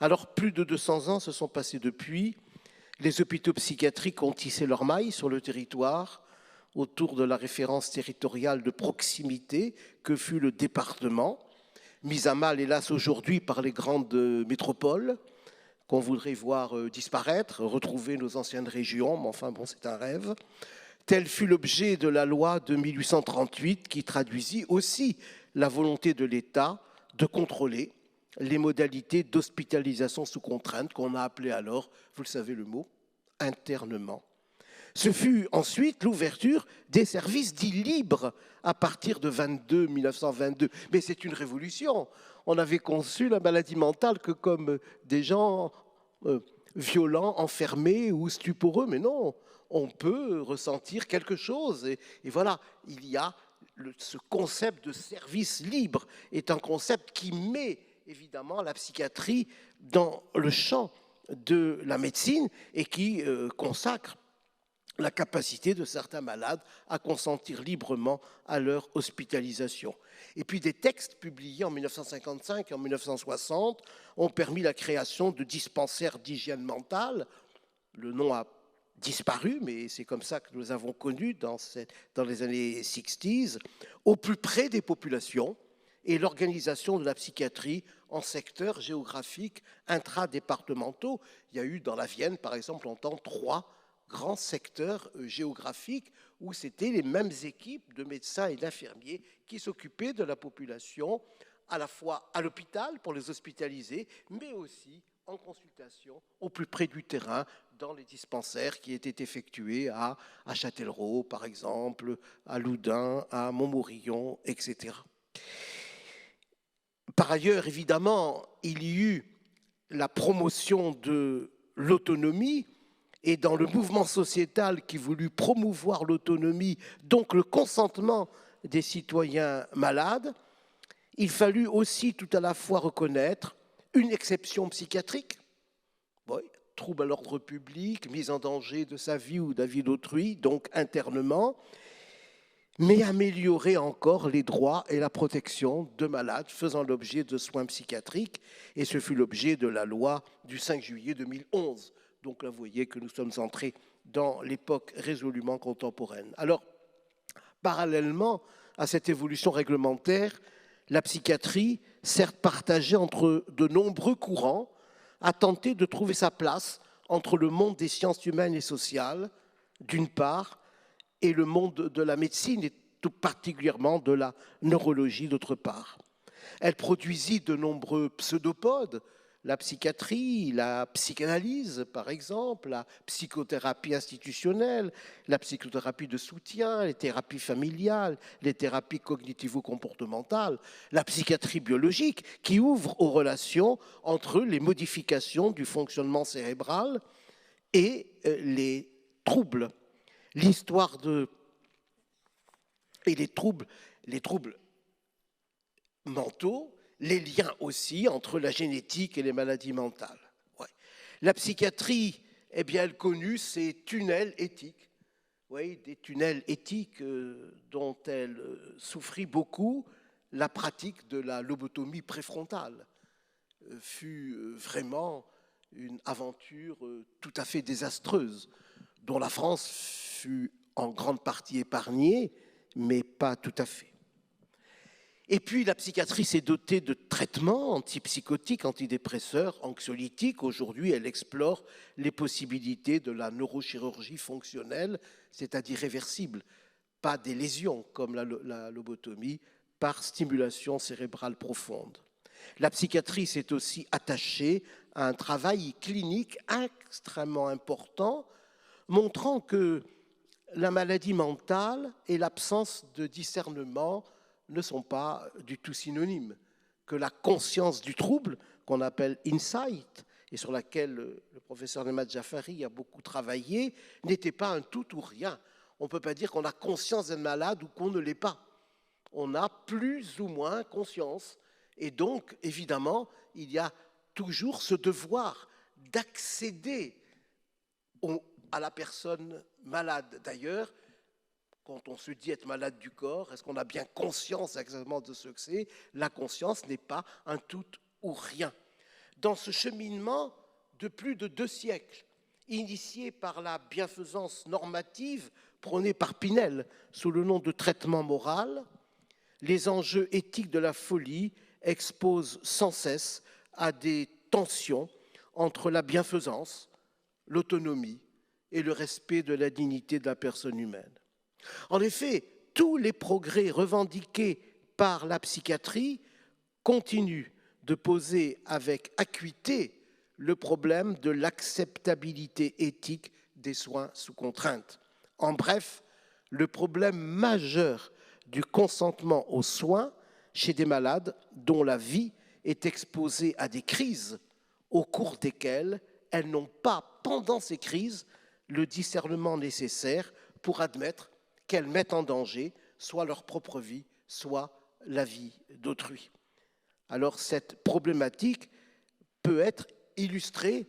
Alors, plus de 200 ans se sont passés depuis. Les hôpitaux psychiatriques ont tissé leur maille sur le territoire autour de la référence territoriale de proximité que fut le département, mise à mal, hélas, aujourd'hui par les grandes métropoles qu'on voudrait voir disparaître, retrouver nos anciennes régions, mais enfin, bon, c'est un rêve. Tel fut l'objet de la loi de 1838 qui traduisit aussi la volonté de l'État de contrôler les modalités d'hospitalisation sous contrainte qu'on a appelé alors, vous le savez le mot, internement. Ce fut ensuite l'ouverture des services dits libres à partir de 1922. Mais c'est une révolution. On avait conçu la maladie mentale que comme des gens violents, enfermés ou stuporeux. Mais non, on peut ressentir quelque chose. Et voilà, il y a ce concept de service libre est un concept qui met évidemment la psychiatrie dans le champ de la médecine et qui consacre la capacité de certains malades à consentir librement à leur hospitalisation. Et puis des textes publiés en 1955 et en 1960 ont permis la création de dispensaires d'hygiène mentale. Le nom a disparu, mais c'est comme ça que nous avons connu dans les années 60s, au plus près des populations, et l'organisation de la psychiatrie en secteurs géographiques intradépartementaux. Il y a eu dans la Vienne, par exemple, longtemps 3 grands secteurs géographiques où c'était les mêmes équipes de médecins et d'infirmiers qui s'occupaient de la population, à la fois à l'hôpital pour les hospitaliser, mais aussi en consultation au plus près du terrain dans les dispensaires qui étaient effectués à Châtellerault, par exemple, à Loudun, à Montmorillon, etc. Par ailleurs, évidemment, il y eut la promotion de l'autonomie. Et dans le mouvement sociétal qui voulut promouvoir l'autonomie, donc le consentement des citoyens malades, il fallut aussi tout à la fois reconnaître une exception psychiatrique, oui, trouble à l'ordre public, mise en danger de sa vie ou de la vie d'autrui, donc internement, mais améliorer encore les droits et la protection de malades faisant l'objet de soins psychiatriques, et ce fut l'objet de la loi du 5 juillet 2011. Donc là, vous voyez que nous sommes entrés dans l'époque résolument contemporaine. Alors, parallèlement à cette évolution réglementaire, la psychiatrie, certes partagée entre de nombreux courants, a tenté de trouver sa place entre le monde des sciences humaines et sociales, d'une part, et le monde de la médecine, et tout particulièrement de la neurologie, d'autre part. Elle produisit de nombreux pseudopodes, la psychiatrie, la psychanalyse, par exemple, la psychothérapie institutionnelle, la psychothérapie de soutien, les thérapies familiales, les thérapies cognitivo-comportementales, la psychiatrie biologique qui ouvre aux relations entre les modifications du fonctionnement cérébral et les troubles. L'histoire et les troubles mentaux, les liens aussi entre la génétique et les maladies mentales. Ouais. La psychiatrie, eh bien, elle connut ces tunnels éthiques, oui, des tunnels éthiques dont elle souffrit beaucoup. La pratique de la lobotomie préfrontale fut vraiment une aventure tout à fait désastreuse, dont la France fut en grande partie épargnée, mais pas tout à fait. Et puis la psychiatrie s'est dotée de traitements antipsychotiques, antidépresseurs, anxiolytiques. Aujourd'hui, elle explore les possibilités de la neurochirurgie fonctionnelle, c'est-à-dire réversible, pas des lésions comme la lobotomie, par stimulation cérébrale profonde. La psychiatrie s'est aussi attachée à un travail clinique extrêmement important, montrant que la maladie mentale et l'absence de discernement ne sont pas du tout synonymes, que la conscience du trouble, qu'on appelle insight, et sur laquelle le professeur Nemat Jaffari a beaucoup travaillé, n'était pas un tout ou rien. On ne peut pas dire qu'on a conscience d'être malade ou qu'on ne l'est pas. On a plus ou moins conscience. Et donc, évidemment, il y a toujours ce devoir d'accéder à la personne malade. D'ailleurs, quand on se dit être malade du corps, est-ce qu'on a bien conscience exactement de ce que c'est? La conscience n'est pas un tout ou rien. Dans ce cheminement de plus de 2 siècles, initié par la bienfaisance normative prônée par Pinel sous le nom de traitement moral, les enjeux éthiques de la folie exposent sans cesse à des tensions entre la bienfaisance, l'autonomie et le respect de la dignité de la personne humaine. En effet, tous les progrès revendiqués par la psychiatrie continuent de poser avec acuité le problème de l'acceptabilité éthique des soins sous contrainte. En bref, le problème majeur du consentement aux soins chez des malades dont la vie est exposée à des crises au cours desquelles elles n'ont pas, pendant ces crises, le discernement nécessaire pour admettre qu'elles mettent en danger soit leur propre vie, soit la vie d'autrui. Alors cette problématique peut être illustrée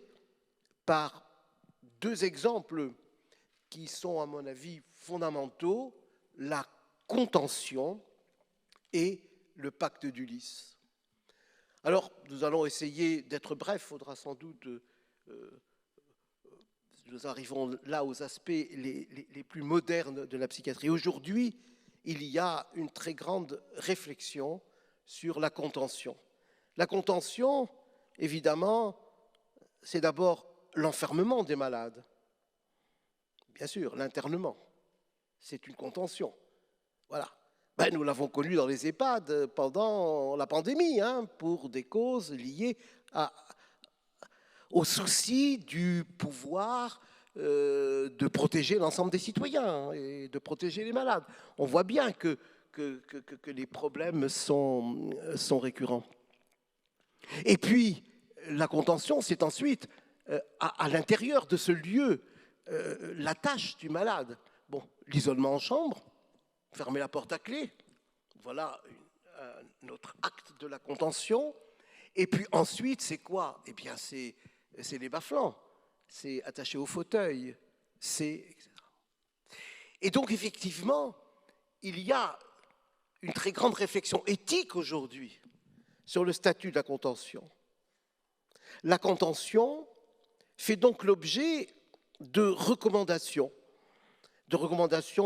par 2 exemples qui sont, à mon avis, fondamentaux, la contention et le pacte d'Ulysse. Alors, nous allons essayer d'être brefs, il faudra sans doute... nous arrivons là aux aspects les plus modernes de la psychiatrie. Aujourd'hui, il y a une très grande réflexion sur la contention. La contention, évidemment, c'est d'abord l'enfermement des malades. Bien sûr, l'internement, c'est une contention. Voilà. Ben, nous l'avons connu dans les EHPAD pendant la pandémie, pour des causes liées au souci du pouvoir de protéger l'ensemble des citoyens et de protéger les malades. On voit bien que les problèmes sont récurrents. Et puis, la contention, c'est ensuite, à l'intérieur de ce lieu, la tâche du malade. Bon, l'isolement en chambre, fermer la porte à clé, voilà notre acte de la contention. Et puis ensuite, c'est quoi? Eh bien, c'est les bas-flancs, c'est attaché au fauteuil, etc. Et donc, effectivement, il y a une très grande réflexion éthique aujourd'hui sur le statut de la contention. La contention fait donc l'objet de recommandations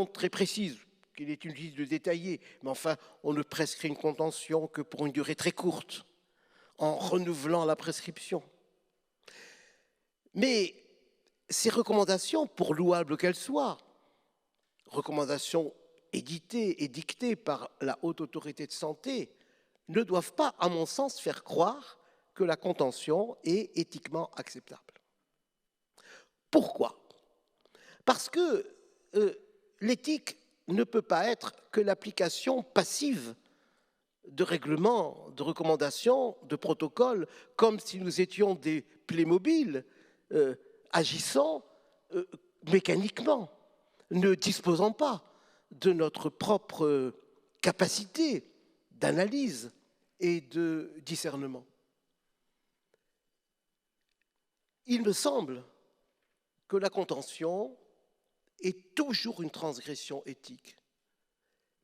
très précises, qu'il est inutile de détailler, mais enfin, on ne prescrit une contention que pour une durée très courte, en renouvelant la prescription. Mais ces recommandations, pour louables qu'elles soient, recommandations éditées et dictées par la Haute Autorité de Santé, ne doivent pas, à mon sens, faire croire que la contention est éthiquement acceptable. Pourquoi? Parce que l'éthique ne peut pas être que l'application passive de règlements, de recommandations, de protocoles, comme si nous étions des Playmobil agissant mécaniquement, ne disposant pas de notre propre capacité d'analyse et de discernement. Il me semble que la contention est toujours une transgression éthique,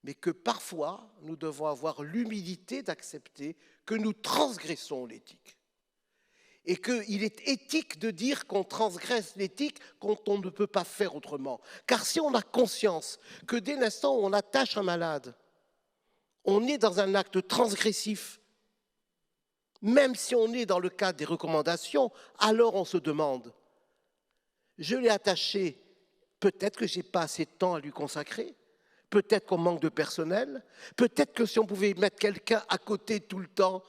mais que parfois nous devons avoir l'humilité d'accepter que nous transgressons l'éthique. Et qu'il est éthique de dire qu'on transgresse l'éthique quand on ne peut pas faire autrement. Car si on a conscience que dès l'instant où on attache un malade, on est dans un acte transgressif, même si on est dans le cadre des recommandations, alors on se demande, je l'ai attaché, peut-être que je n'ai pas assez de temps à lui consacrer, peut-être qu'on manque de personnel, peut-être que si on pouvait mettre quelqu'un à côté tout le temps,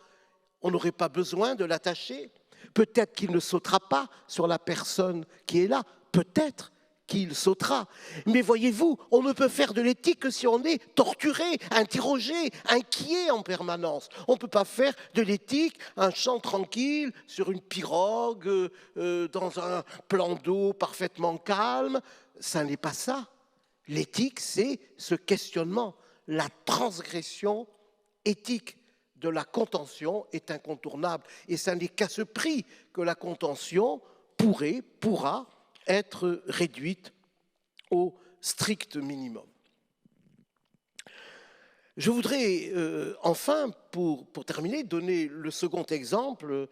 on n'aurait pas besoin de l'attacher. Peut-être qu'il ne sautera pas sur la personne qui est là. Peut-être qu'il sautera. Mais voyez-vous, on ne peut faire de l'éthique que si on est torturé, interrogé, inquiet en permanence. On ne peut pas faire de l'éthique un chant tranquille sur une pirogue, dans un plan d'eau parfaitement calme. Ça n'est pas ça. L'éthique, c'est ce questionnement, la transgression éthique de la contention est incontournable. Et ça n'est qu'à ce prix que la contention pourra être réduite au strict minimum. Je voudrais enfin, pour terminer, donner le second exemple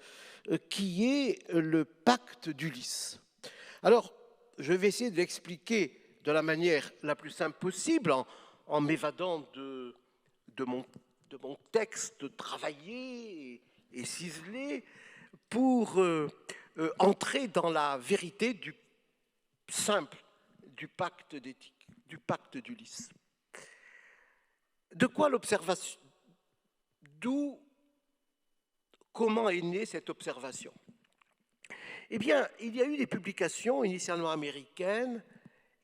qui est le pacte d'Ulysse. Alors, je vais essayer de l'expliquer de la manière la plus simple possible en m'évadant de mon texte travaillé et ciselé pour entrer dans la vérité du simple du pacte d'éthique, du pacte d'Ulysse. De quoi l'observation? Comment est née cette observation? Eh bien, il y a eu des publications initialement américaines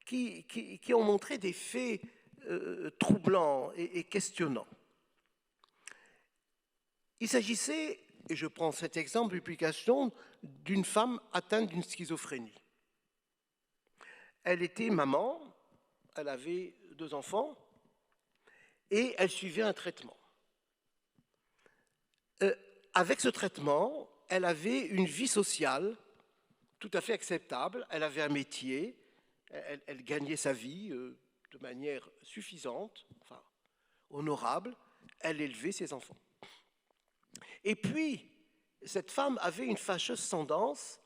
qui ont montré des faits troublants et questionnants. Il s'agissait, et je prends cet exemple, de publication d'une femme atteinte d'une schizophrénie. Elle était maman, elle avait 2 enfants, et elle suivait un traitement. Avec ce traitement, elle avait une vie sociale tout à fait acceptable, elle avait un métier, elle gagnait sa vie de manière suffisante, enfin honorable, elle élevait ses enfants. Et puis, cette femme avait une fâcheuse tendance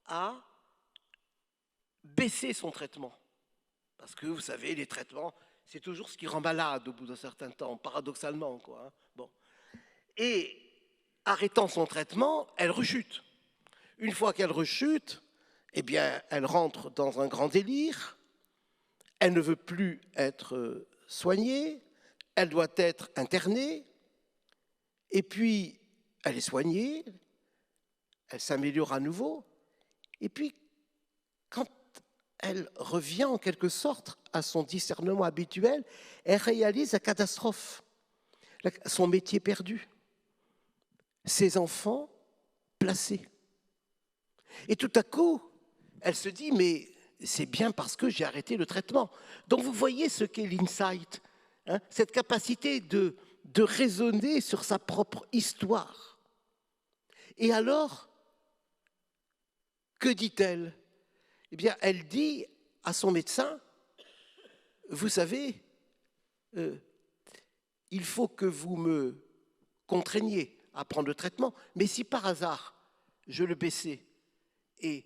à baisser son traitement. Parce que, vous savez, les traitements, c'est toujours ce qui rend malade au bout d'un certain temps, paradoxalement, quoi. Bon. Et, arrêtant son traitement, elle rechute. Une fois qu'elle rechute, eh bien, elle rentre dans un grand délire, elle ne veut plus être soignée, elle doit être internée, et puis, elle est soignée, elle s'améliore à nouveau, et puis, quand elle revient en quelque sorte à son discernement habituel, elle réalise la catastrophe, son métier perdu, ses enfants placés. Et tout à coup, elle se dit, mais c'est bien parce que j'ai arrêté le traitement. Donc vous voyez ce qu'est l'insight, hein, cette capacité de raisonner sur sa propre histoire. Et alors, que dit-elle? Eh bien, elle dit à son médecin, vous savez, il faut que vous me contraigniez à prendre le traitement, mais si par hasard je le baissais et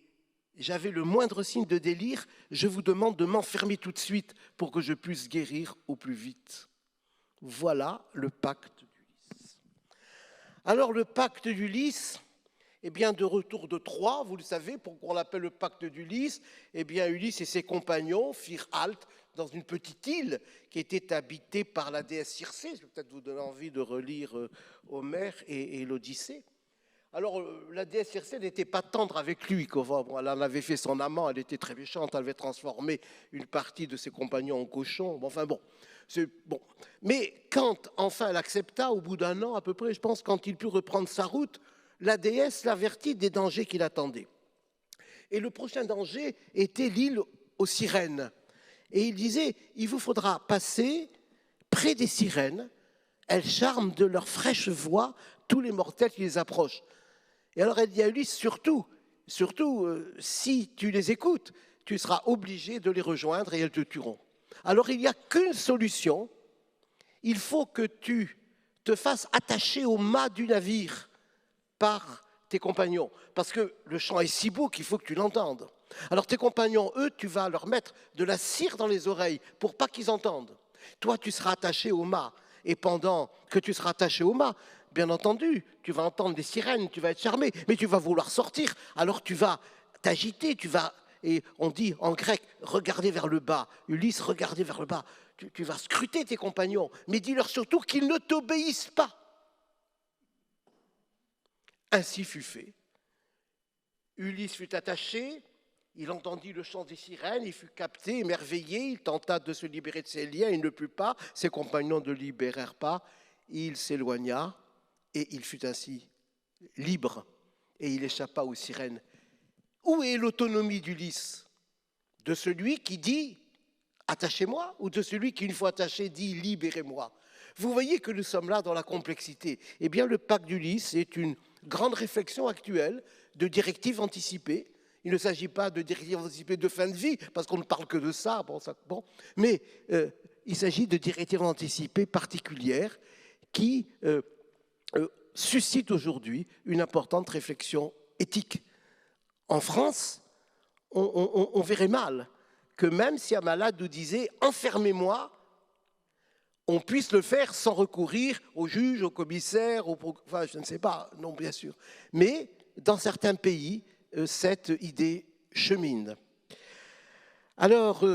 j'avais le moindre signe de délire, je vous demande de m'enfermer tout de suite pour que je puisse guérir au plus vite. Voilà le pacte d'Ulysse. Alors le pacte d'Ulysse, eh bien de retour de Troie, vous le savez, pourquoi on l'appelle le pacte d'Ulysse, eh bien Ulysse et ses compagnons firent halte dans une petite île qui était habitée par la déesse Circé. Ça peut peut-être vous donner envie de relire Homère et l'Odyssée. Alors, la déesse Circé n'était pas tendre avec lui. Bon, elle en avait fait son amant, elle était très méchante, elle avait transformé une partie de ses compagnons en cochons. Bon, enfin bon, c'est bon. Mais quand enfin elle accepta, au bout d'1 an à peu près, je pense, quand il put reprendre sa route, la déesse l'avertit des dangers qui l'attendaient. Et le prochain danger était l'île aux sirènes. Et il disait, il vous faudra passer près des sirènes. elles charment de leur fraîche voix tous les mortels qui les approchent. Et alors elle dit à Ulysse, surtout, si tu les écoutes, tu seras obligé de les rejoindre et elles te tueront. Alors il n'y a qu'une solution, il faut que tu te fasses attacher au mât du navire par tes compagnons, parce que le chant est si beau qu'il faut que tu l'entendes. Alors tes compagnons, eux, tu vas leur mettre de la cire dans les oreilles pour pas qu'ils entendent. Toi, tu seras attaché au mât, et pendant que tu seras attaché au mât, bien entendu, tu vas entendre des sirènes, tu vas être charmé, mais tu vas vouloir sortir, alors tu vas t'agiter, et on dit en grec, regarder vers le bas. Ulysse, regarder vers le bas. Tu vas scruter tes compagnons, mais dis-leur surtout qu'ils ne t'obéissent pas. Ainsi fut fait. Ulysse fut attaché, il entendit le chant des sirènes, il fut capté, émerveillé, il tenta de se libérer de ses liens, il ne put pas, ses compagnons ne le libérèrent pas, il s'éloigna et il fut ainsi libre et il échappa aux sirènes. Où est l'autonomie d'Ulysse? De celui qui dit « attachez-moi » ou de celui qui, une fois attaché, dit « libérez-moi » ? Vous voyez que nous sommes là dans la complexité. Eh bien, le pacte d'Ulysse est une grande réflexion actuelle de directives anticipées. Il ne s'agit pas de directives anticipées de fin de vie, parce qu'on ne parle que de ça, mais il s'agit de directives anticipées particulières qui suscitent aujourd'hui une importante réflexion éthique. En France, on verrait mal que même si un malade nous disait « enfermez-moi », on puisse le faire sans recourir au juge, au commissaire, enfin je ne sais pas, non bien sûr. Mais dans certains pays, cette idée chemine. Alors,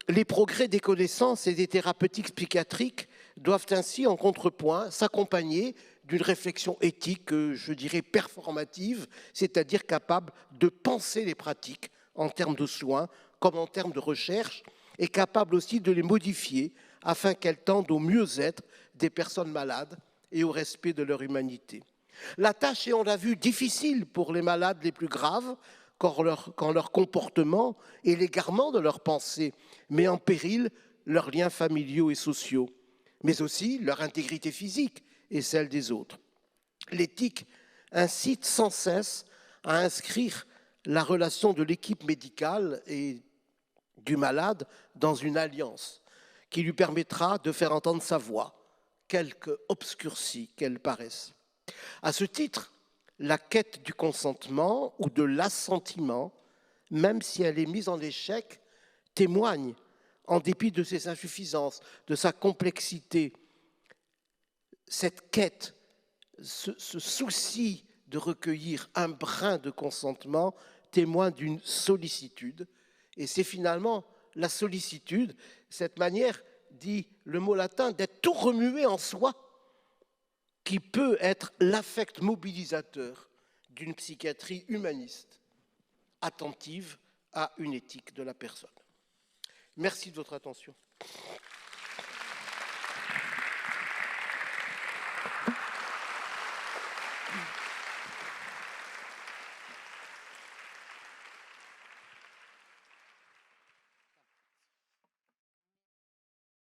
les progrès des connaissances et des thérapeutiques psychiatriques doivent ainsi, en contrepoint, s'accompagner d'une réflexion éthique, je dirais performative, c'est-à-dire capable de penser les pratiques en termes de soins comme en termes de recherche, et capable aussi de les modifier afin qu'elles tendent au mieux-être des personnes malades et au respect de leur humanité. La tâche est, on l'a vu, difficile pour les malades les plus graves, quand leur comportement et l'égarement de leurs pensées met en péril leurs liens familiaux et sociaux, mais aussi leur intégrité physique et celle des autres. L'éthique incite sans cesse à inscrire la relation de l'équipe médicale et du malade dans une alliance qui lui permettra de faire entendre sa voix, quelque obscurcie qu'elle paraisse. À ce titre, la quête du consentement ou de l'assentiment, même si elle est mise en échec, témoigne, en dépit de ses insuffisances, de sa complexité. Cette quête, ce souci de recueillir un brin de consentement témoigne d'une sollicitude. Et c'est finalement la sollicitude, cette manière, dit le mot latin, d'être tout remué en soi, qui peut être l'affect mobilisateur d'une psychiatrie humaniste, attentive à une éthique de la personne. Merci de votre attention.